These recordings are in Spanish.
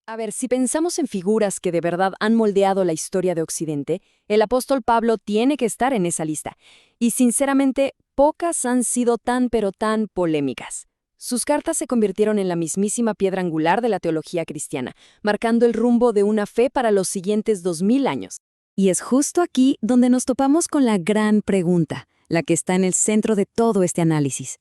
A ver, si pensamos en figuras que de verdad han moldeado la historia de Occidente, el apóstol Pablo tiene que estar en esa lista. Y sinceramente, pocas han sido tan pero tan polémicas. Sus cartas se convirtieron en la mismísima piedra angular de la teología cristiana, marcando el rumbo de una fe para los siguientes 2000 años. Y es justo aquí donde nos topamos con la gran pregunta, la que está en el centro de todo este análisis.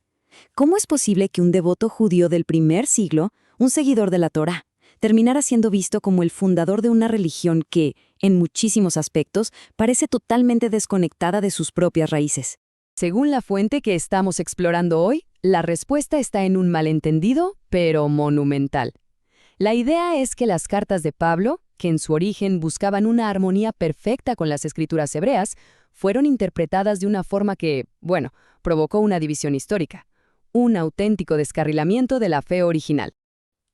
¿Cómo es posible que un devoto judío del primer siglo, un seguidor de la Torá, terminara siendo visto como el fundador de una religión que, en muchísimos aspectos, parece totalmente desconectada de sus propias raíces? Según la fuente que estamos explorando hoy, la respuesta está en un malentendido, pero monumental. La idea es que las cartas de Pablo, que en su origen buscaban una armonía perfecta con las escrituras hebreas, fueron interpretadas de una forma que, bueno, provocó una división histórica, un auténtico descarrilamiento de la fe original.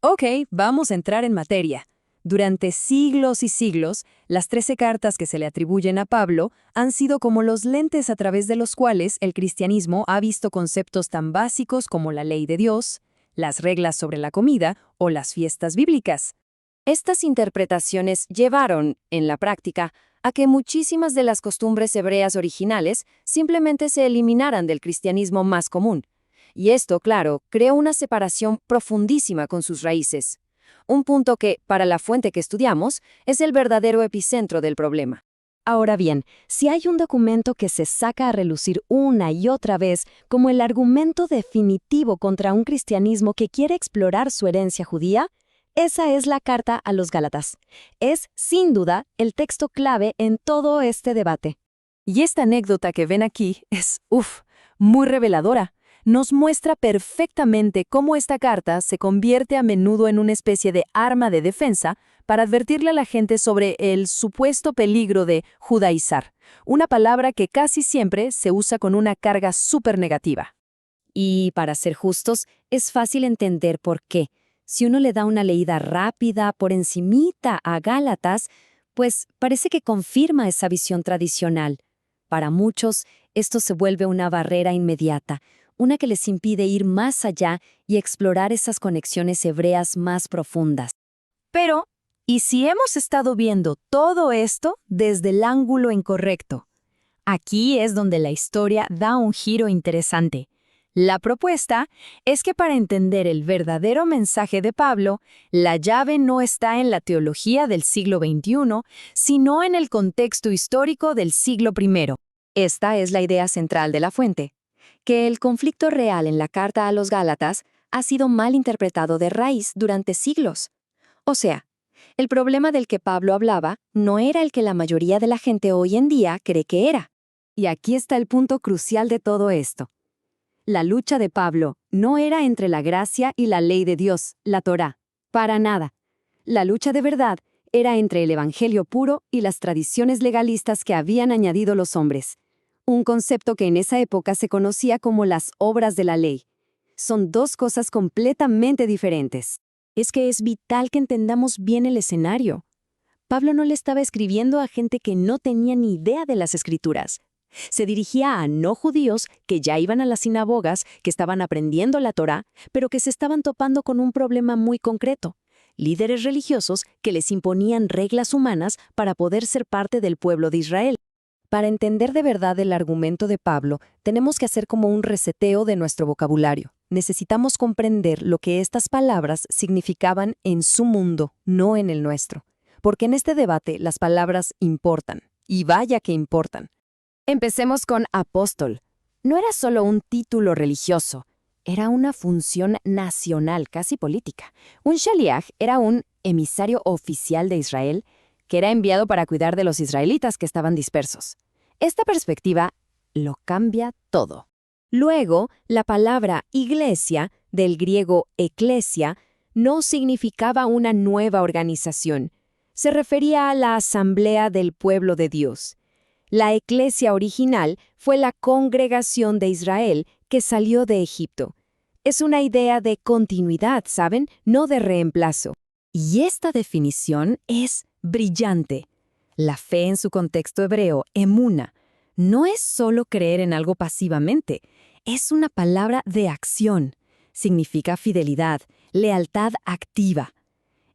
Ok, vamos a entrar en materia. Durante siglos y siglos, las 13 cartas que se le atribuyen a Pablo han sido como los lentes a través de los cuales el cristianismo ha visto conceptos tan básicos como la ley de Dios, las reglas sobre la comida o las fiestas bíblicas. Estas interpretaciones llevaron, en la práctica, a que muchísimas de las costumbres hebreas originales simplemente se eliminaran del cristianismo más común. Y esto, claro, creó una separación profundísima con sus raíces. Un punto que, para la fuente que estudiamos, es el verdadero epicentro del problema. Ahora bien, si hay un documento que se saca a relucir una y otra vez como el argumento definitivo contra un cristianismo que quiere explorar su herencia judía, esa es la carta a los Gálatas. Es, sin duda, el texto clave en todo este debate. Y esta anécdota que ven aquí es, muy reveladora. Nos muestra perfectamente cómo esta carta se convierte a menudo en una especie de arma de defensa para advertirle a la gente sobre el supuesto peligro de judaizar, una palabra que casi siempre se usa con una carga súper negativa. Y, para ser justos, es fácil entender por qué. Si uno le da una leída rápida, por encimita a Gálatas, pues parece que confirma esa visión tradicional. Para muchos, esto se vuelve una barrera inmediata, una que les impide ir más allá y explorar esas conexiones hebreas más profundas. Pero, ¿y si hemos estado viendo todo esto desde el ángulo incorrecto? Aquí es donde la historia da un giro interesante. La propuesta es que para entender el verdadero mensaje de Pablo, la llave no está en la teología del siglo XXI, sino en el contexto histórico del siglo I. Esta es la idea central de la fuente, que el conflicto real en la carta a los Gálatas ha sido mal interpretado de raíz durante siglos. O sea, el problema del que Pablo hablaba no era el que la mayoría de la gente hoy en día cree que era. Y aquí está el punto crucial de todo esto. La lucha de Pablo no era entre la gracia y la ley de Dios, la Torá, para nada. La lucha de verdad era entre el evangelio puro y las tradiciones legalistas que habían añadido los hombres. Un concepto que en esa época se conocía como las obras de la ley. Son dos cosas completamente diferentes. Es que es vital que entendamos bien el escenario. Pablo no le estaba escribiendo a gente que no tenía ni idea de las Escrituras. Se dirigía a no judíos que ya iban a las sinagogas, que estaban aprendiendo la Torá, pero que se estaban topando con un problema muy concreto. Líderes religiosos que les imponían reglas humanas para poder ser parte del pueblo de Israel. Para entender de verdad el argumento de Pablo, tenemos que hacer como un reseteo de nuestro vocabulario. Necesitamos comprender lo que estas palabras significaban en su mundo, no en el nuestro. Porque en este debate las palabras importan, y vaya que importan. Empecemos con apóstol. No era solo un título religioso, era una función nacional, casi política. Un shaliach era un emisario oficial de Israel que era enviado para cuidar de los israelitas que estaban dispersos. Esta perspectiva lo cambia todo. Luego, la palabra iglesia, del griego eklesia, no significaba una nueva organización. Se refería a la asamblea del pueblo de Dios. La eclesia original fue la congregación de Israel que salió de Egipto. Es una idea de continuidad, ¿saben? No de reemplazo. Y esta definición es brillante. La fe en su contexto hebreo, emuna, no es solo creer en algo pasivamente, es una palabra de acción. Significa fidelidad, lealtad activa.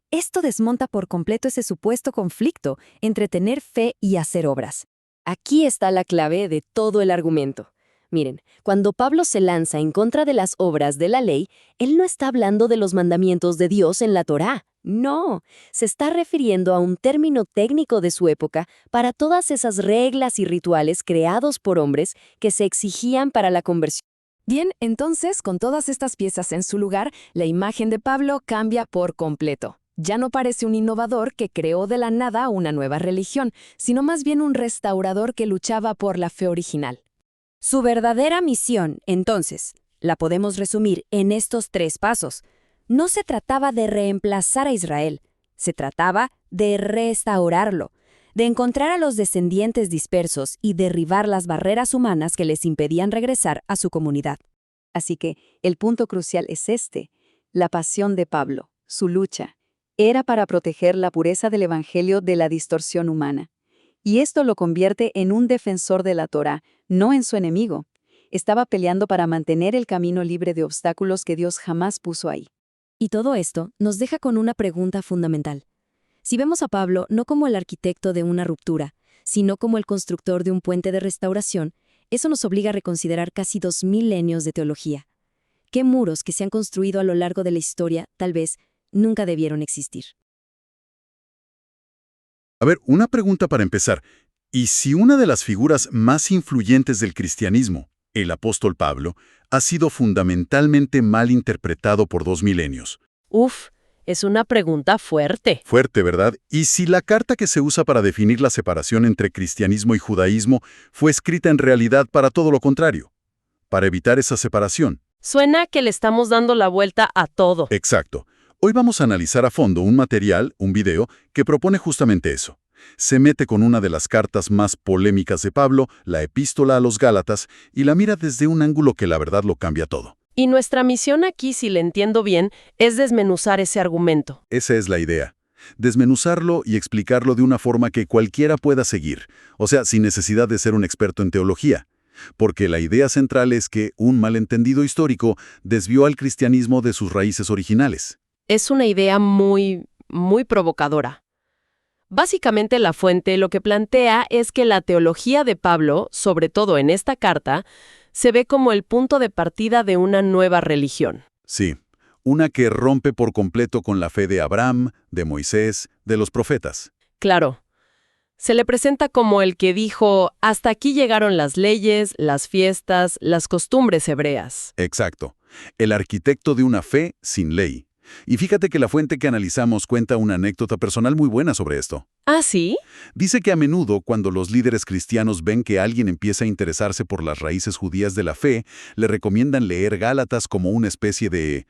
Esto desmonta por completo ese supuesto conflicto entre tener fe y hacer obras. Aquí está la clave de todo el argumento. Miren, cuando Pablo se lanza en contra de las obras de la ley, él no está hablando de los mandamientos de Dios en la Torá. No, se está refiriendo a un término técnico de su época para todas esas reglas y rituales creados por hombres que se exigían para la conversión. Bien, entonces, con todas estas piezas en su lugar, la imagen de Pablo cambia por completo. Ya no parece un innovador que creó de la nada una nueva religión, sino más bien un restaurador que luchaba por la fe original. Su verdadera misión, entonces, la podemos resumir en estos 3 pasos. No se trataba de reemplazar a Israel, se trataba de restaurarlo, de encontrar a los descendientes dispersos y derribar las barreras humanas que les impedían regresar a su comunidad. Así que el punto crucial es este: la pasión de Pablo, su lucha, era para proteger la pureza del Evangelio de la distorsión humana. Y esto lo convierte en un defensor de la Torá, no en su enemigo. Estaba peleando para mantener el camino libre de obstáculos que Dios jamás puso ahí. Y todo esto nos deja con una pregunta fundamental. Si vemos a Pablo no como el arquitecto de una ruptura, sino como el constructor de un puente de restauración, eso nos obliga a reconsiderar casi 2 milenios de teología. ¿Qué muros que se han construido a lo largo de la historia, tal vez, nunca debieron existir? A ver, una pregunta para empezar. ¿Y si una de las figuras más influyentes del cristianismo, el apóstol Pablo, ha sido fundamentalmente mal interpretado por 2 milenios? Uf, es una pregunta fuerte. Fuerte, ¿verdad? ¿Y si la carta que se usa para definir la separación entre cristianismo y judaísmo fue escrita en realidad para todo lo contrario? Para evitar esa separación. Suena que le estamos dando la vuelta a todo. Exacto. Hoy vamos a analizar a fondo un material, un video, que propone justamente eso. Se mete con una de las cartas más polémicas de Pablo, la Epístola a los Gálatas, y la mira desde un ángulo que la verdad lo cambia todo. Y nuestra misión aquí, si le entiendo bien, es desmenuzar ese argumento. Esa es la idea. Desmenuzarlo y explicarlo de una forma que cualquiera pueda seguir, o sea, sin necesidad de ser un experto en teología. Porque la idea central es que un malentendido histórico desvió al cristianismo de sus raíces originales. Es una idea muy provocadora. Básicamente la fuente lo que plantea es que la teología de Pablo, sobre todo en esta carta, se ve como el punto de partida de una nueva religión. Sí, una que rompe por completo con la fe de Abraham, de Moisés, de los profetas. Claro, se le presenta como el que dijo, hasta aquí llegaron las leyes, las fiestas, las costumbres hebreas. Exacto, el arquitecto de una fe sin ley. Y fíjate que la fuente que analizamos cuenta una anécdota personal muy buena sobre esto. ¿Ah, sí? Dice que a menudo, cuando los líderes cristianos ven que alguien empieza a interesarse por las raíces judías de la fe, le recomiendan leer Gálatas como una especie de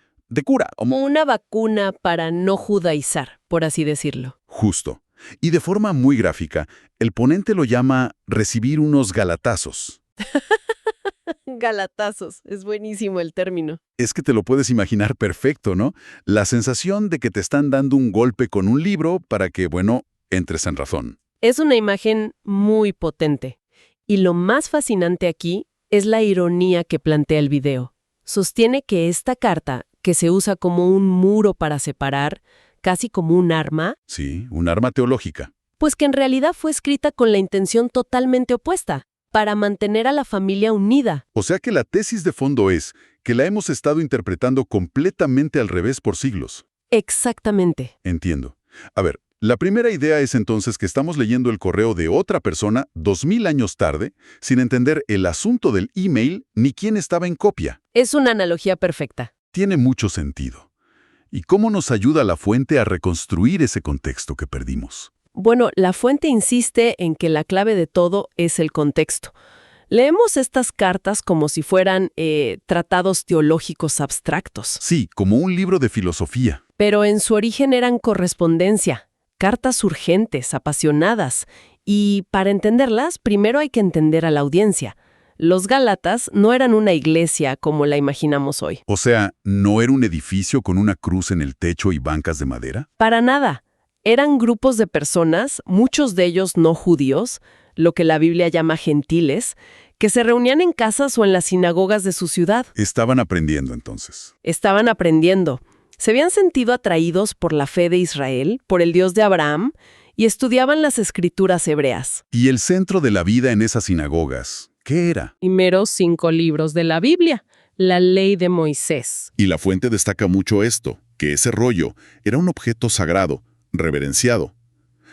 cura. Como una vacuna para no judaizar, por así decirlo. Justo. Y de forma muy gráfica, el ponente lo llama recibir unos galatazos. Galatazos, es buenísimo el término. Es que te lo puedes imaginar perfecto, ¿no? La sensación de que te están dando un golpe con un libro para que, entres en razón. Es una imagen muy potente. Y lo más fascinante aquí es la ironía que plantea el video. Sostiene que esta carta, que se usa como un muro para separar, casi como un arma, Sí, un arma teológica. pues que en realidad fue escrita con la intención totalmente opuesta, para mantener a la familia unida. O sea que la tesis de fondo es que la hemos estado interpretando completamente al revés por siglos. Exactamente. Entiendo. A ver, la primera idea es entonces que estamos leyendo el correo de otra persona 2000 años tarde, sin entender el asunto del email ni quién estaba en copia. Es una analogía perfecta. Tiene mucho sentido. ¿Y cómo nos ayuda la fuente a reconstruir ese contexto que perdimos? Bueno, la fuente insiste en que la clave de todo es el contexto. Leemos estas cartas como si fueran tratados teológicos abstractos. Sí, como un libro de filosofía. Pero en su origen eran correspondencia, cartas urgentes, apasionadas. Y para entenderlas, primero hay que entender a la audiencia. Los Gálatas no eran una iglesia como la imaginamos hoy. O sea, ¿no era un edificio con una cruz en el techo y bancas de madera? Para nada. Eran grupos de personas, muchos de ellos no judíos, lo que la Biblia llama gentiles, que se reunían en casas o en las sinagogas de su ciudad. Estaban aprendiendo entonces. Estaban aprendiendo. Se habían sentido atraídos por la fe de Israel, por el Dios de Abraham, y estudiaban las escrituras hebreas. ¿Y el centro de la vida en esas sinagogas? ¿Qué era? Primeros 5 libros de la Biblia, la ley de Moisés. Y la fuente destaca mucho esto, que ese rollo era un objeto sagrado, reverenciado.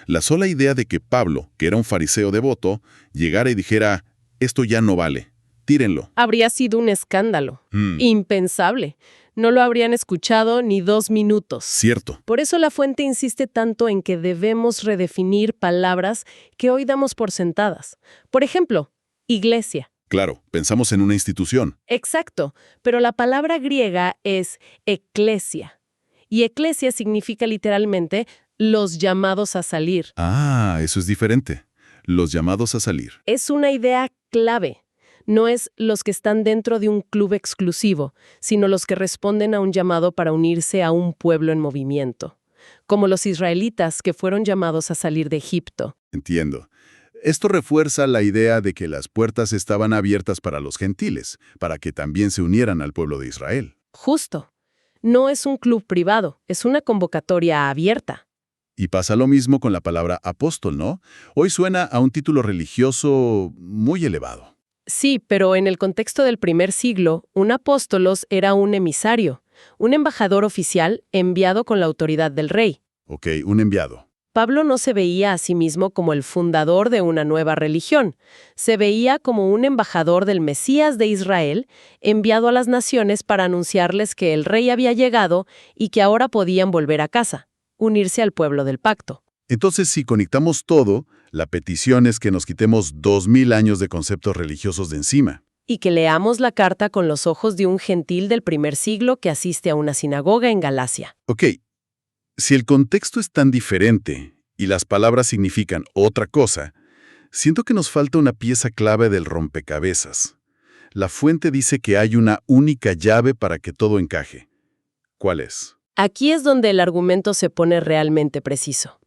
La sola idea de que Pablo, que era un fariseo devoto, llegara y dijera, esto ya no vale, tírenlo. Habría sido un escándalo. Impensable. No lo habrían escuchado ni 2 minutos. Cierto. Por eso la fuente insiste tanto en que debemos redefinir palabras que hoy damos por sentadas. Por ejemplo, iglesia. Claro, pensamos en una institución. Exacto, pero la palabra griega es eklesia. Y eklesia significa literalmente los llamados a salir. Ah, eso es diferente. Los llamados a salir. Es una idea clave. No es los que están dentro de un club exclusivo, sino los que responden a un llamado para unirse a un pueblo en movimiento. Como los israelitas que fueron llamados a salir de Egipto. Entiendo. Esto refuerza la idea de que las puertas estaban abiertas para los gentiles, para que también se unieran al pueblo de Israel. Justo. No es un club privado, es una convocatoria abierta. Y pasa lo mismo con la palabra apóstol, ¿no? Hoy suena a un título religioso muy elevado. Sí, pero en el contexto del primer siglo, un apóstolos era un emisario, un embajador oficial enviado con la autoridad del rey. Ok, un enviado. Pablo no se veía a sí mismo como el fundador de una nueva religión. Se veía como un embajador del Mesías de Israel, enviado a las naciones para anunciarles que el rey había llegado y que ahora podían volver a casa, unirse al pueblo del pacto. Entonces, si conectamos todo, la petición es que nos quitemos 2000 años de conceptos religiosos de encima. Y que leamos la carta con los ojos de un gentil del primer siglo que asiste a una sinagoga en Galacia. Ok, si el contexto es tan diferente y las palabras significan otra cosa, siento que nos falta una pieza clave del rompecabezas. La fuente dice que hay una única llave para que todo encaje. ¿Cuál es? Aquí es donde el argumento se pone realmente preciso.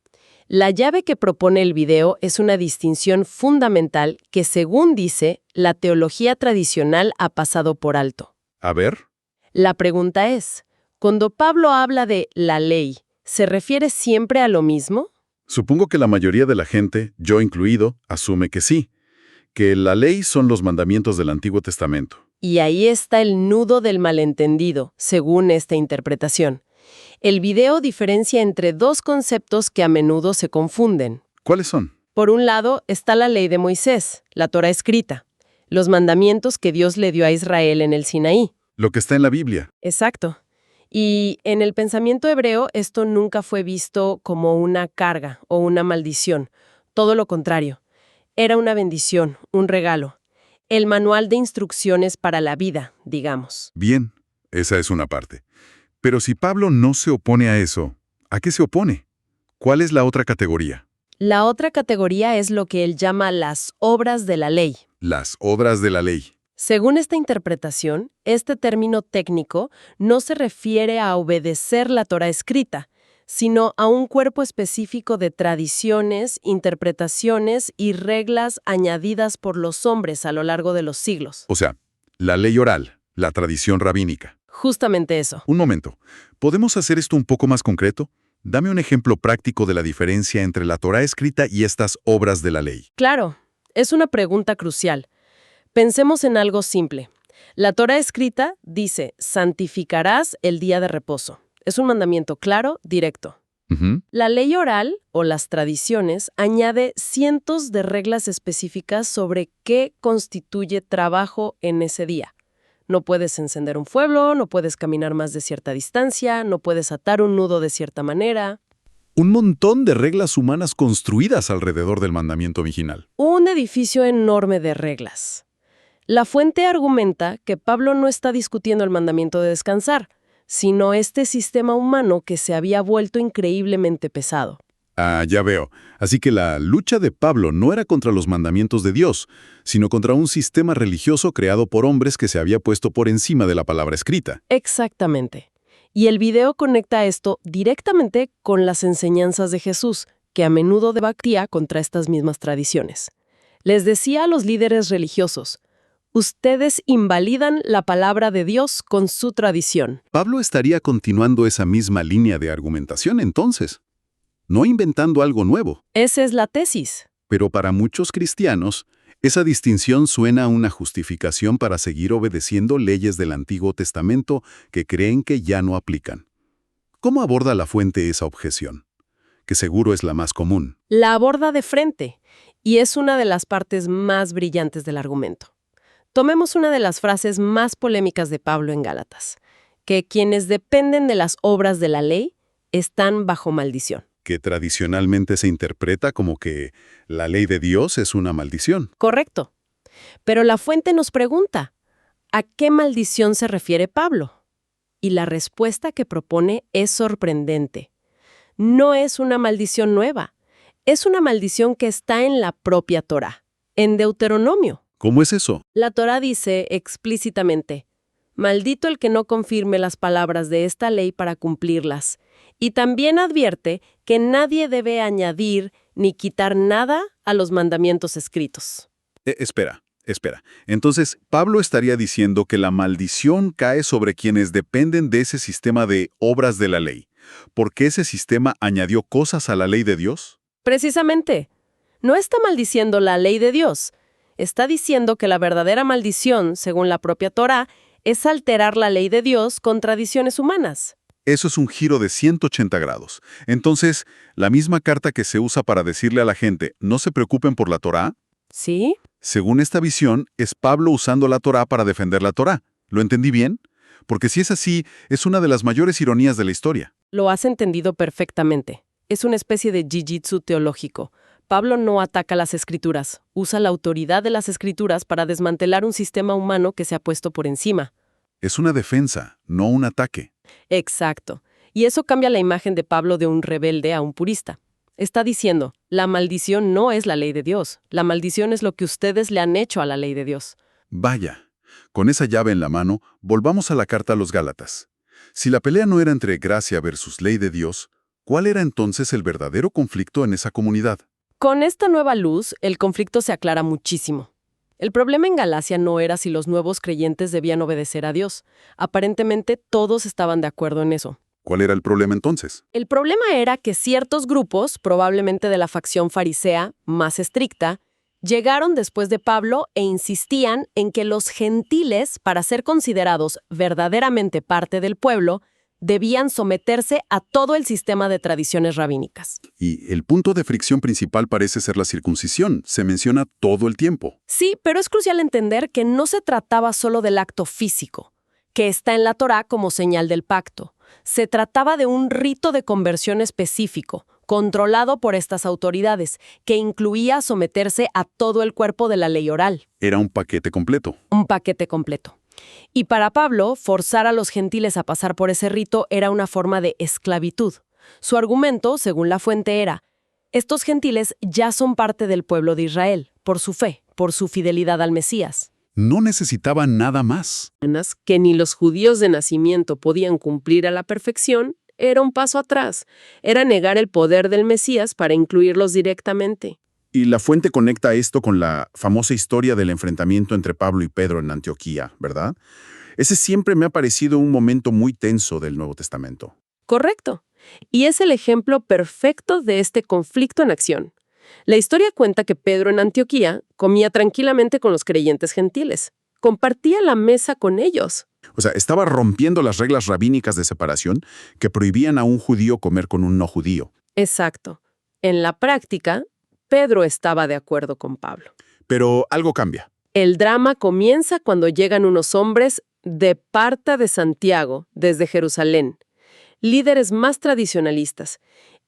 La llave que propone el video es una distinción fundamental que, según dice, la teología tradicional ha pasado por alto. A ver. La pregunta es, cuando Pablo habla de la ley, ¿se refiere siempre a lo mismo? Supongo que la mayoría de la gente, yo incluido, asume que sí, que la ley son los mandamientos del Antiguo Testamento. Y ahí está el nudo del malentendido, según esta interpretación. El video diferencia entre dos conceptos que a menudo se confunden. ¿Cuáles son? Por un lado está la ley de Moisés, la Torá escrita, los mandamientos que Dios le dio a Israel en el Sinaí. Lo que está en la Biblia. Exacto. Y en el pensamiento hebreo esto nunca fue visto como una carga o una maldición. Todo lo contrario. Era una bendición, un regalo. El manual de instrucciones para la vida, digamos. Bien, esa es una parte. Pero si Pablo no se opone a eso, ¿a qué se opone? ¿Cuál es la otra categoría? La otra categoría es lo que él llama las obras de la ley. Las obras de la ley. Según esta interpretación, este término técnico no se refiere a obedecer la Torá escrita, sino a un cuerpo específico de tradiciones, interpretaciones y reglas añadidas por los hombres a lo largo de los siglos. O sea, la ley oral, la tradición rabínica. Justamente eso. Un momento, ¿podemos hacer esto un poco más concreto? Dame un ejemplo práctico de la diferencia entre la Torá escrita y estas obras de la ley. Claro, es una pregunta crucial. Pensemos en algo simple. La Torá escrita dice, santificarás el día de reposo. Es un mandamiento claro, directo. La ley oral, o las tradiciones, añade cientos de reglas específicas sobre qué constituye trabajo en ese día. No puedes encender un fuego, no puedes caminar más de cierta distancia, no puedes atar un nudo de cierta manera. Un montón de reglas humanas construidas alrededor del mandamiento original. Un edificio enorme de reglas. La fuente argumenta que Pablo no está discutiendo el mandamiento de descansar, sino este sistema humano que se había vuelto increíblemente pesado. Ah, ya veo. Así que la lucha de Pablo no era contra los mandamientos de Dios, sino contra un sistema religioso creado por hombres que se había puesto por encima de la palabra escrita. Exactamente. Y el video conecta esto directamente con las enseñanzas de Jesús, que a menudo debatía contra estas mismas tradiciones. Les decía a los líderes religiosos, Ustedes invalidan la palabra de Dios con su tradición. Pablo estaría continuando esa misma línea de argumentación entonces, no inventando algo nuevo. Esa es la tesis. Pero para muchos cristianos, esa distinción suena a una justificación para seguir obedeciendo leyes del Antiguo Testamento que creen que ya no aplican. ¿Cómo aborda la fuente esa objeción? Que seguro es la más común. La aborda de frente, y es una de las partes más brillantes del argumento. Tomemos una de las frases más polémicas de Pablo en Gálatas, que quienes dependen de las obras de la ley están bajo maldición. Que tradicionalmente se interpreta como que la ley de Dios es una maldición. Correcto. Pero la fuente nos pregunta, ¿a qué maldición se refiere Pablo? Y la respuesta que propone es sorprendente. No es una maldición nueva, es una maldición que está en la propia Torá, en Deuteronomio. ¿Cómo es eso? La Torá dice explícitamente, «Maldito el que no confirme las palabras de esta ley para cumplirlas». Y también advierte que nadie debe añadir ni quitar nada a los mandamientos escritos. Espera. Entonces, Pablo estaría diciendo que la maldición cae sobre quienes dependen de ese sistema de obras de la ley, porque ese sistema añadió cosas a la ley de Dios. Precisamente. No está maldiciendo la ley de Dios. Está diciendo que la verdadera maldición, según la propia Torá, es alterar la ley de Dios con tradiciones humanas. Eso es un giro de 180 grados. Entonces, la misma carta que se usa para decirle a la gente, no se preocupen por la Torá, ¿Sí? según esta visión, es Pablo usando la Torá para defender la Torá. ¿Lo entendí bien? Porque si es así, es una de las mayores ironías de la historia. Lo has entendido perfectamente. Es una especie de jiu-jitsu teológico. Pablo no ataca las escrituras, usa la autoridad de las escrituras para desmantelar un sistema humano que se ha puesto por encima. Es una defensa, no un ataque. Exacto. Y eso cambia la imagen de Pablo de un rebelde a un purista. Está diciendo, la maldición no es la ley de Dios. La maldición es lo que ustedes le han hecho a la ley de Dios. Vaya, con esa llave en la mano, volvamos a la carta a los Gálatas. Si la pelea no era entre gracia versus ley de Dios, ¿cuál era entonces el verdadero conflicto en esa comunidad? Con esta nueva luz, el conflicto se aclara muchísimo. El problema en Galacia no era si los nuevos creyentes debían obedecer a Dios. Aparentemente todos estaban de acuerdo en eso. ¿Cuál era el problema entonces? El problema era que ciertos grupos, probablemente de la facción farisea más estricta, llegaron después de Pablo e insistían en que los gentiles, para ser considerados verdaderamente parte del pueblo, debían someterse a todo el sistema de tradiciones rabínicas. Y el punto de fricción principal parece ser la circuncisión. Se menciona todo el tiempo. Sí, pero es crucial entender que no se trataba solo del acto físico, que está en la Torá como señal del pacto. Se trataba de un rito de conversión específico, controlado por estas autoridades, que incluía someterse a todo el cuerpo de la ley oral. Era un paquete completo. Un paquete completo. Y para Pablo, forzar a los gentiles a pasar por ese rito era una forma de esclavitud. Su argumento, según la fuente, era: estos gentiles ya son parte del pueblo de Israel, por su fe, por su fidelidad al Mesías. No necesitaban nada más. Que ni los judíos de nacimiento podían cumplir a la perfección, era un paso atrás. Era negar el poder del Mesías para incluirlos directamente. Y la fuente conecta esto con la famosa historia del enfrentamiento entre Pablo y Pedro en Antioquía, ¿verdad? Ese siempre me ha parecido un momento muy tenso del Nuevo Testamento. Correcto. Y es el ejemplo perfecto de este conflicto en acción. La historia cuenta que Pedro en Antioquía comía tranquilamente con los creyentes gentiles. Compartía la mesa con ellos. O sea, estaba rompiendo las reglas rabínicas de separación que prohibían a un judío comer con un no judío. Exacto. En la práctica, Pedro estaba de acuerdo con Pablo. Pero algo cambia. El drama comienza cuando llegan unos hombres de parte de Santiago, desde Jerusalén, líderes más tradicionalistas,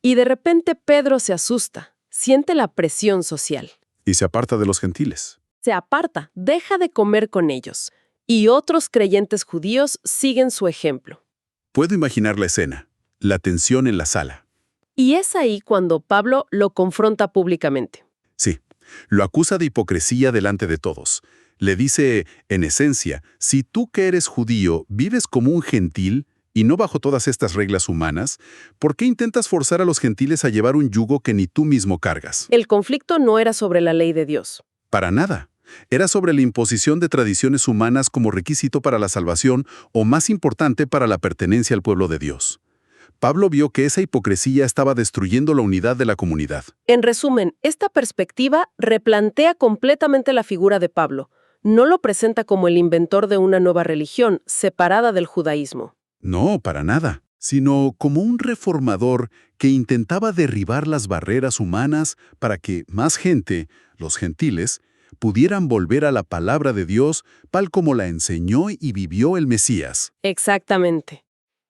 y de repente Pedro se asusta, siente la presión social. Y se aparta de los gentiles. Se aparta, deja de comer con ellos, y otros creyentes judíos siguen su ejemplo. Puedo imaginar la escena, la tensión en la sala. Y es ahí cuando Pablo lo confronta públicamente. Sí, lo acusa de hipocresía delante de todos. Le dice, en esencia, si tú que eres judío vives como un gentil y no bajo todas estas reglas humanas, ¿por qué intentas forzar a los gentiles a llevar un yugo que ni tú mismo cargas? El conflicto no era sobre la ley de Dios. Para nada. Era sobre la imposición de tradiciones humanas como requisito para la salvación o, más importante, para la pertenencia al pueblo de Dios. Pablo vio que esa hipocresía estaba destruyendo la unidad de la comunidad. En resumen, esta perspectiva replantea completamente la figura de Pablo. No lo presenta como el inventor de una nueva religión, separada del judaísmo. No, para nada, sino como un reformador que intentaba derribar las barreras humanas para que más gente, los gentiles, pudieran volver a la palabra de Dios tal como la enseñó y vivió el Mesías. Exactamente.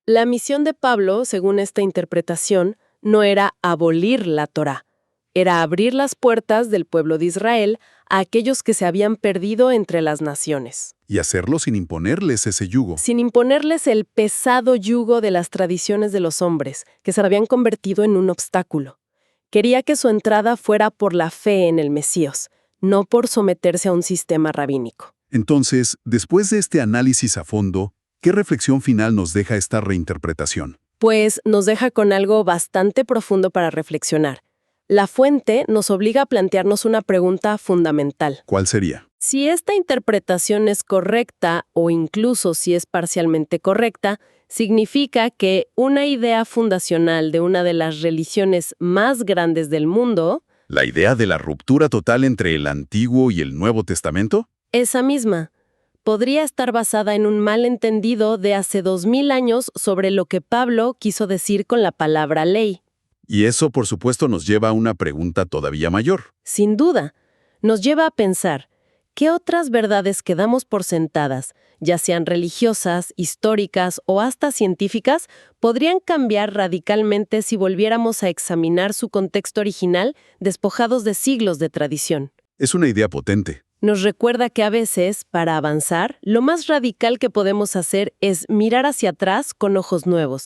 La misión de Pablo, según esta interpretación, no era abolir la Torá, era abrir las puertas del pueblo de Israel a aquellos que se habían perdido entre las naciones. Y hacerlo sin imponerles ese yugo. Sin imponerles el pesado yugo de las tradiciones de los hombres, que se habían convertido en un obstáculo. Quería que su entrada fuera por la fe en el Mesías, no por someterse a un sistema rabínico. Entonces, después de este análisis a fondo, ¿qué reflexión final nos deja esta reinterpretación? Pues nos deja con algo bastante profundo para reflexionar. La fuente nos obliga a plantearnos una pregunta fundamental. ¿Cuál sería? Si esta interpretación es correcta, o incluso si es parcialmente correcta, significa que una idea fundacional de una de las religiones más grandes del mundo, ¿La idea de la ruptura total entre el Antiguo y el Nuevo Testamento? esa misma, podría estar basada en un malentendido de hace 2000 años sobre lo que Pablo quiso decir con la palabra ley. Y eso, por supuesto, nos lleva a una pregunta todavía mayor. Sin duda, nos lleva a pensar, ¿qué otras verdades que damos por sentadas, ya sean religiosas, históricas o hasta científicas, podrían cambiar radicalmente si volviéramos a examinar su contexto original despojados de siglos de tradición? Es una idea potente. Nos recuerda que a veces, para avanzar, lo más radical que podemos hacer es mirar hacia atrás con ojos nuevos.